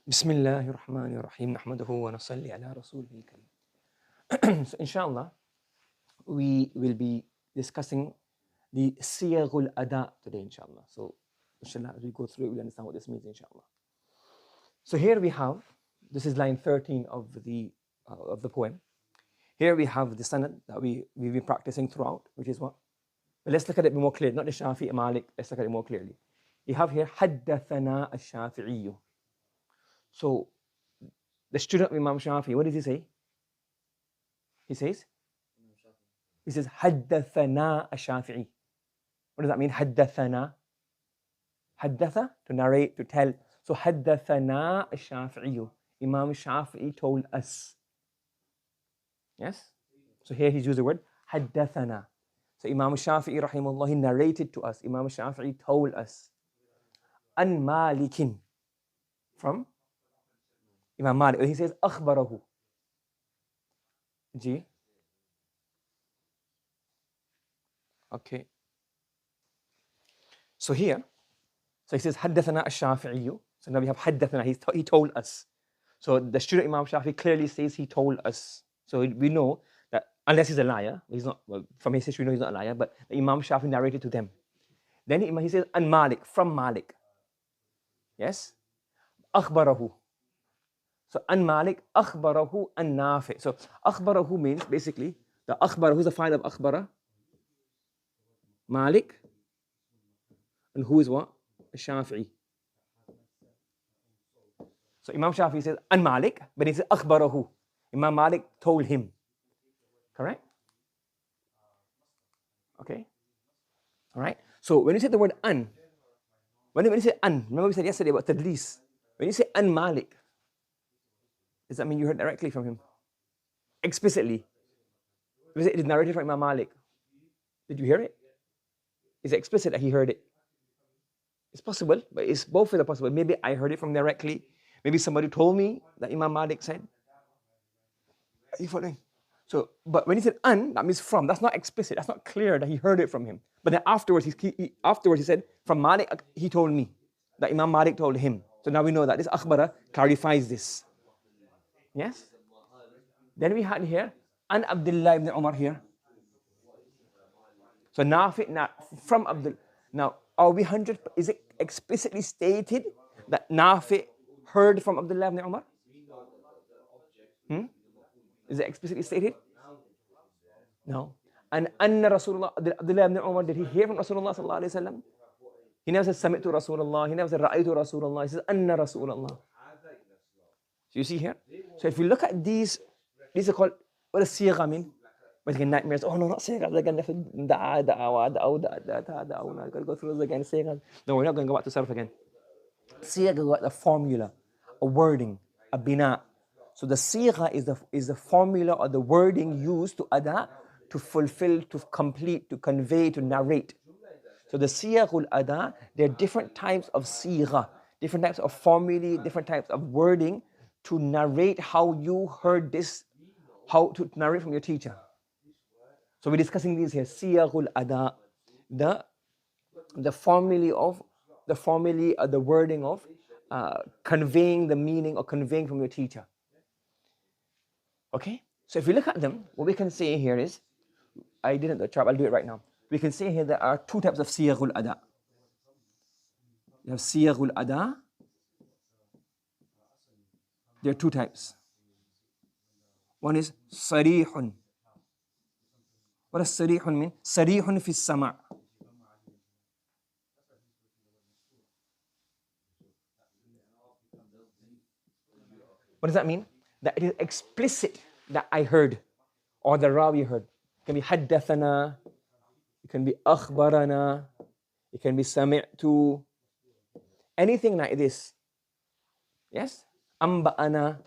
Bismillahir Rahmanir Rahim. Nahmaduhu wa nasalli ala Rasulihil Kareem. So, inshallah, we will be discussing the Siyagul Ada today, inshallah. So, inshallah, as we go through it, we'll understand what this means, inshallah. So, here we have, this is line 13 of the poem. Here we have the sanad that we've been practicing throughout, which is what? But let's look at it more clearly, not the Shafi'i Malik, let's look at it more clearly. You have here, Haddathana al-Shafi'iyyu. So, the student of Imam Shafi, what does he say? He says, Haddathana al-Shafi'i. What does that mean? Haddathana. Haddatha, to narrate, to tell. So, Haddathana al-Shafi'i. Imam Shafi'i told us. Yes? So, here he's used the word Haddathana. So, Imam Shafi'i, rahimahullah, he narrated to us. Imam Shafi'i told us. An Malikin. From Imam Malik. He says, Akhbarahu. Ji. Okay. So here, so he says, Haddathana al-Shafi'i. So now we have Haddathana, he told us. So the student Imam Shafi'i clearly says he told us. So we know that, unless he's a liar, he's not, well, from his history we know he's not a liar, but the Imam Shafi'i narrated to them. Then he says, An Malik, from Malik. Yes? Akhbarahu. So, An Malik, Akhbarahu, An Nafi. So, Akhbarahu means basically, the Akhbara, who's the file of Akhbara? Malik. And who is what? Shafi'i. So, Imam Shafi'i says, An Malik, but he says, Akhbarahu. Imam Malik told him. Correct? Okay? Alright? So, when you say the word An, when you say An, remember we said yesterday about Tadlis. When you say An Malik, does that mean you heard directly from him? Explicitly. It is narrated from Imam Malik. Did you hear it? Is it explicit that he heard it? It's possible, but it's both of them possible. Maybe I heard it from directly. Maybe somebody told me that Imam Malik said. Are you following? So, but when he said An, that means from. That's not explicit. That's not clear that he heard it from him. But then afterwards, he said, from Malik, he told me. That Imam Malik told him. So now we know that this Akhbara clarifies this. Yes? Then we had here, An Abdullah ibn Umar here. So Nafi, from Abdul. Now, are we 100%, is it explicitly stated that Nafi heard from Abdullah ibn Umar? Is it explicitly stated? No. And Anna Rasulullah, Abdullah ibn Umar, did he hear from Rasulullah sallallahu alayhi wa sallam? He never said, Sami'tu Rasulullah. He never said, Ra'aytu Rasulullah. He says, Anna Rasulullah. So you see here? So if you look at these are called, what does Siyagha mean? But again, nightmares. Oh no, not Siyagha. Again, I've got to go through this again. Siyagha. No, we're not going to go back to Sarf again. Siyagha is like a formula, a wording, a bina. So the Siyagha is the formula or the wording used to ada, to fulfill, to complete, to convey, to narrate. So the Siyaghul Ada, there are different types of Siyagha, different types of formulae, different types of wording to narrate how you heard this, how to narrate from your teacher. So we're discussing these here. Siyaghul Ada, the formulae or the wording of conveying the meaning or conveying from your teacher. Okay? So if we look at them, what we can say here is, I didn't do the chart, I'll do it right now. We can say here there are two types of Siyaghul Ada. You have Siyaghul Ada. There are two types. One is Sarihun. What does Sarihun mean? Sarihun fi sama'. What does that mean? That it is explicit that I heard, or the Rawi heard. It can be Haddathana, it can be Akhbarana, it can be Sami'tu, anything like this. Yes? Amba'ana.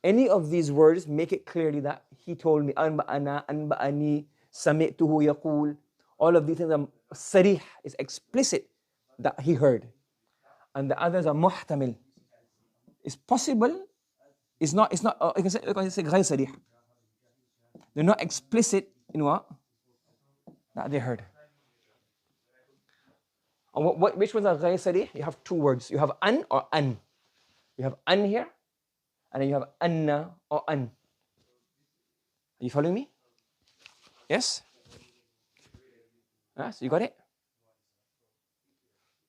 Any of these words make it clearly that he told me. Anba'ana, Anba'ani, Sami'tuhu yaqul. All of these things are sarih, is explicit that he heard. And the others are muhtamil. It's possible, it's not, you can say ghayr sarih. They're not explicit in what? That they heard. And which ones are ghayr sarih? You have two words. You have an or an. You have an here, and then you have anna or an. Are you following me? Yes? Yes, you got it?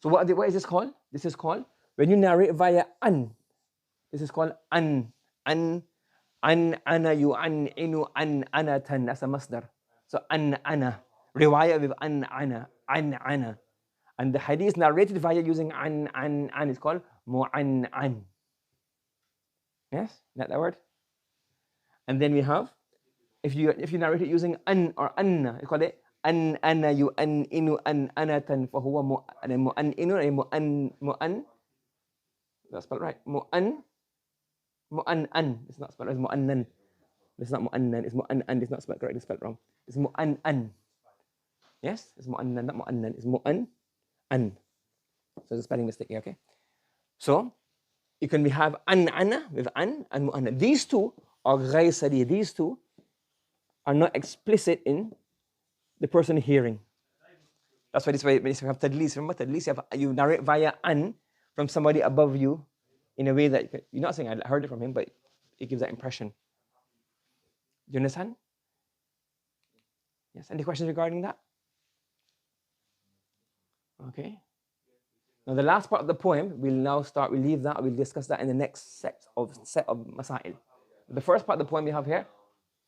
So what is this called? This is called, when you narrate via an, this is called an. An ana yu'an'inu an anatan. That's a masdar. So an ana. Riwayah with an ana. And the hadith narrated via using an is called mu'an'an. Yes? That word? And then we have, if you narrate it using an or anna, you call it an ana yu'an'inu an anatan fahuwa mu'an'inu mu'an. That's spelled right. Mu'an'an. It's not spelled right. It's mu'annan. It's not mu'annan. It's mu'an'an. It's not spelled correct. It's spelled wrong. It's mu'an'an. Yes? It's mu'annan, not mu'annan. It's mu'an'an. So it's a spelling mistake here, okay? So, you can have an'ana with an and mu'annan. These two are ghayr sarih. These two are not explicit in the person hearing. That's why this way, when you have tadlis, remember tadlis, you narrate via an from somebody above you in a way that you're not saying I heard it from him, but it gives that impression. Do you understand? Yes. Any questions regarding that? Okay. Now the last part of the poem, we'll leave that, we'll discuss that in the next set of masail. The first part of the poem we have here,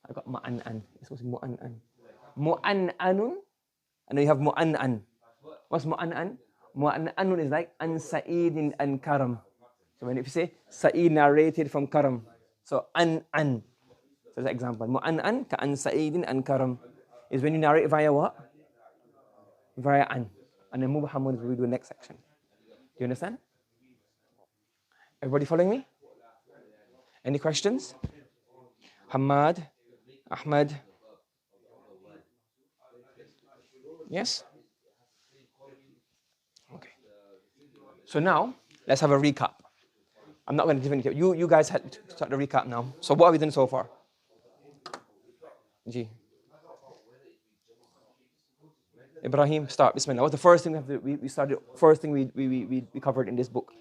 I got mu'an'an. It's supposed to be mu'an'an. Mu'an'anun, and then you have mu'an'an. What's mu'an'an? Mu'an'anun is like an sa'idin an karam. So if you say Sa'id narrated from Karam, so an. So that's an example. Mu'an'an ka an Sa'idin an Karam is when you narrate via what? Via an. And then Mubhamun is we do the next section. Do you understand? Everybody following me? Any questions? Hamad, Ahmad. Yes? Okay. So now, let's have a recap. I'm not going to give any. You guys had to start the recap now. So what have we done so far? G. Ibrahim, start. Bismillah. What's the first thing we started? First thing we covered in this book.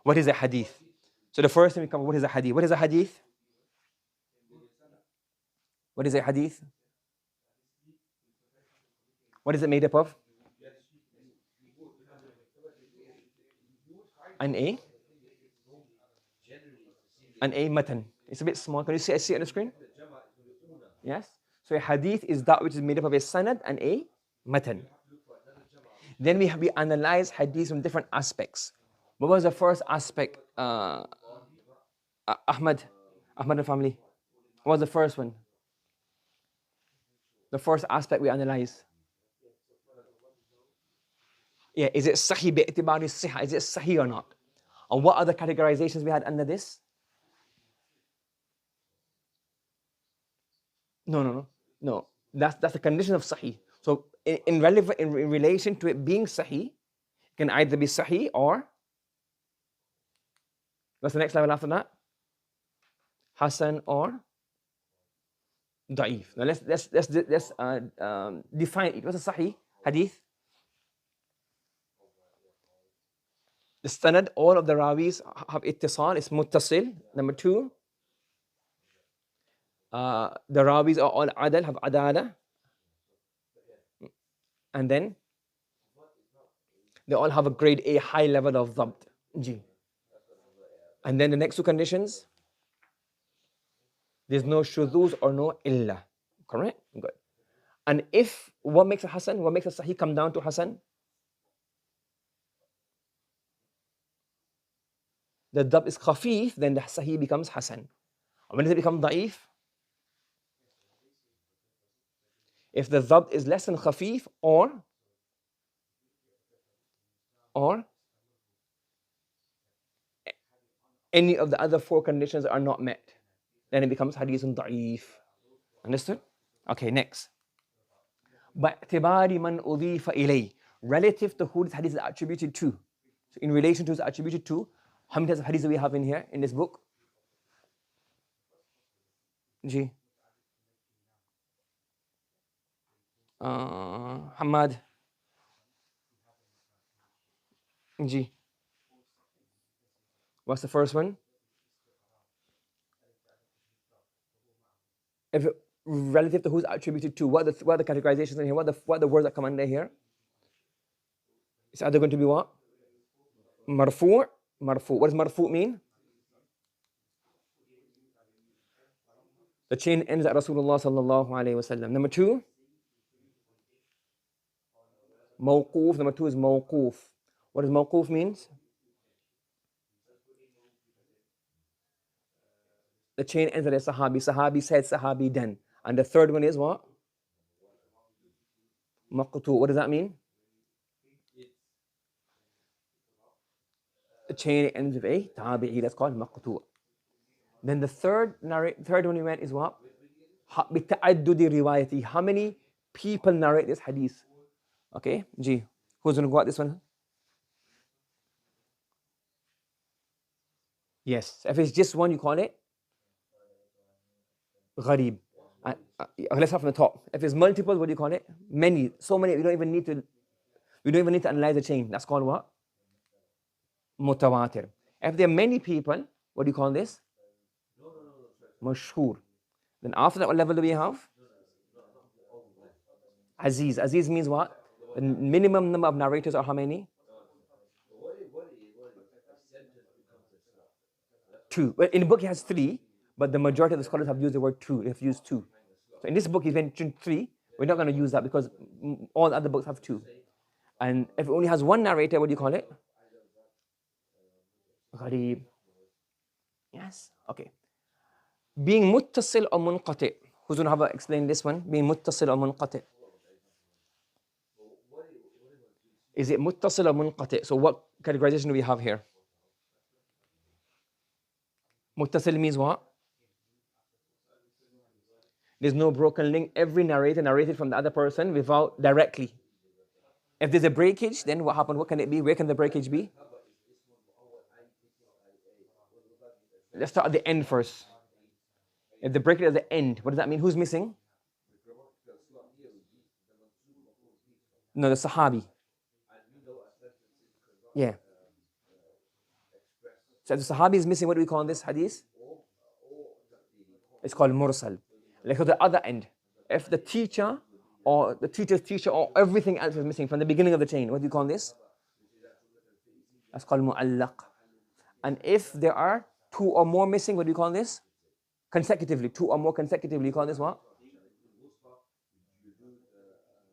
What is a hadith? So the first thing we covered, what is a hadith? What is a hadith? What is a hadith? What is it made up of? An A matan. It's a bit small. Can you see it on the screen? Yes. So a hadith is that which is made up of a sanad and a matan. Then we analyze hadith from different aspects. What was the first aspect? Ahmad and family. What was the first one? The first aspect we analyze. Yeah, is it sahih bi'tibari sihha? Is it sahih or not? And what other categorizations we had under this? No. That's the condition of sahih. So in relation to it being sahih, it can either be sahih or what's the next level after that? Hasan or da'if. Now let's define it. What's a sahih hadith? The sanad, all of the rawis have ittisal, it's muttasil. Number two, the rawis are all adal, have adala. And then they all have a grade A, high level of dhabt. G. And then the next two conditions, there's no shuduz or no illa. Correct? Good. And if what makes a hasan, what makes a sahih come down to hasan? The dhabt is khafif, then the sahih becomes hasan. And when does it become da'if? If the dhabt is less than khafif or any of the other four conditions are not met, then it becomes hadithun da'if. Understood? Okay, next. Ba'tibari man udhifa ilay. Relative to who this hadith is attributed to. So in relation to who it's attributed to, how many types of hadiths do we have in here, in this book? G. Hamad. G. What's the first one? If relative to who's attributed to, what are the categorizations in here? What are the words that come under here? It's either going to be what? Marfu'. Marfu'. What does marfu' mean? The chain ends at Rasulullah sallallahu alayhi wasallam. Number two, mawquf. Number two is mawquf. What does mawquf means? The chain ends at a sahabi. Sahabi said, sahabi done. And the third one is what? Maqtu'. What does that mean? The chain ends with a tabi'i. That's called maqtu'. Then the third one we went is what? بِتَعَدُّدِ riwayati. How many people narrate this hadith? Okay, G. Who's going to go at this one? Yes. If it's just one, you call it gharib. Let's start from the top. If it's multiple, what do you call it? Many. So many, we don't even need to analyze the chain. That's called what? Mutawatir. If there are many people, what do you call this? Mashhur. Then after that, what level do we have? Aziz. Aziz means what? The minimum number of narrators are how many? Two. Well, in the book, he has three, but the majority of the scholars have used the word two. They have used two. So in this book, he's mentioned three. We're not going to use that because all other books have two. And if it only has one narrator, what do you call it? Gharib. Yes? Okay. Being muttasil or munqati. Who's going to have explain this one? Being muttasil or munqati. Is it muttasil or munqati? So what categorization do we have here? Muttasil means what? There's no broken link. Every narrator narrated from the other person without directly. If there's a breakage, then what happened? What can it be? Where can the breakage be? Let's start at the end first. If the breakage is at the end, what does that mean? Who's missing? No, the Sahabi. Yeah. So if the Sahabi is missing, what do we call this hadith? It's called mursal. Like at the other end, if the teacher or the teacher's teacher or everything else is missing from the beginning of the chain, what do you call this? That's called mu'allaq. And if there are two or more missing, what do you call this? Consecutively, two or more consecutively, you call this what?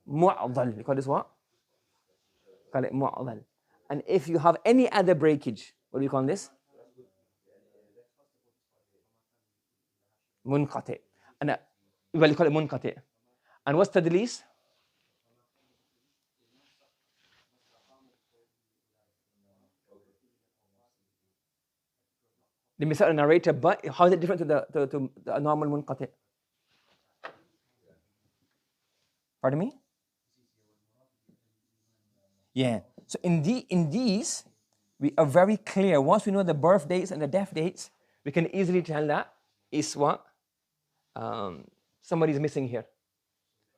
Mu'adhal. You call this what? Call it mu'adhal. And if you have any other breakage, what do you call this? Munqati. And well, you call it munqati. And what's tadlis? They miss out a narrator, but how is it different to the normal munqati? Pardon me? Yeah. So in these, we are very clear. Once we know the birth dates and the death dates, we can easily tell that is what? Somebody's missing here.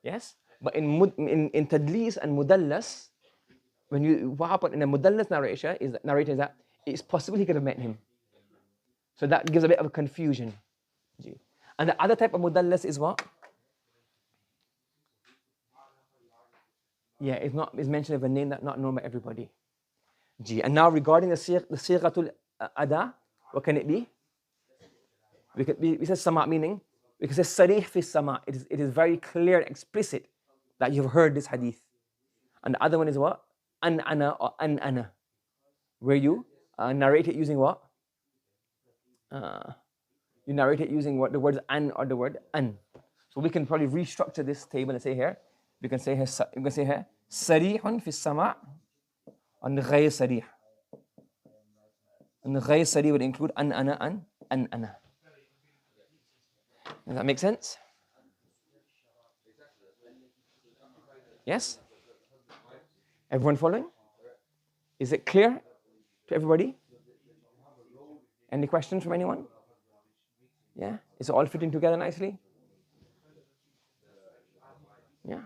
Yes? But in tadlis and mudallas, what happened in a mudallas narrator is that it's possible he could have met him. So that gives a bit of a confusion. And the other type of mudallas is what? Yeah, it's mentioned of a name that's not known by everybody. And now regarding the sighatul ada, what can it be? We say sama, meaning we can say sarih fi sama. It is very clear and explicit that you've heard this hadith. And the other one is what? An ana or an ana, where you narrate it using what? You narrate it using what? The words an or the word an. So we can probably restructure this table and say here. We can say here sarihun fi sama and ghayr sarih. And ghayr sarih would include an ana and an ana. Does that make sense? Yes? Everyone following? Is it clear to everybody? Any questions from anyone? Yeah? Is it all fitting together nicely? Yeah?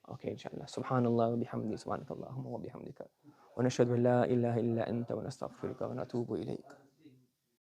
Okay, inshallah. Subhanallah wa bihamdi, subhanakallahumma wa bihamdika. Wa nashhadu an la ilaha illa anta wa nastaghfiruka wa natubu ilayk.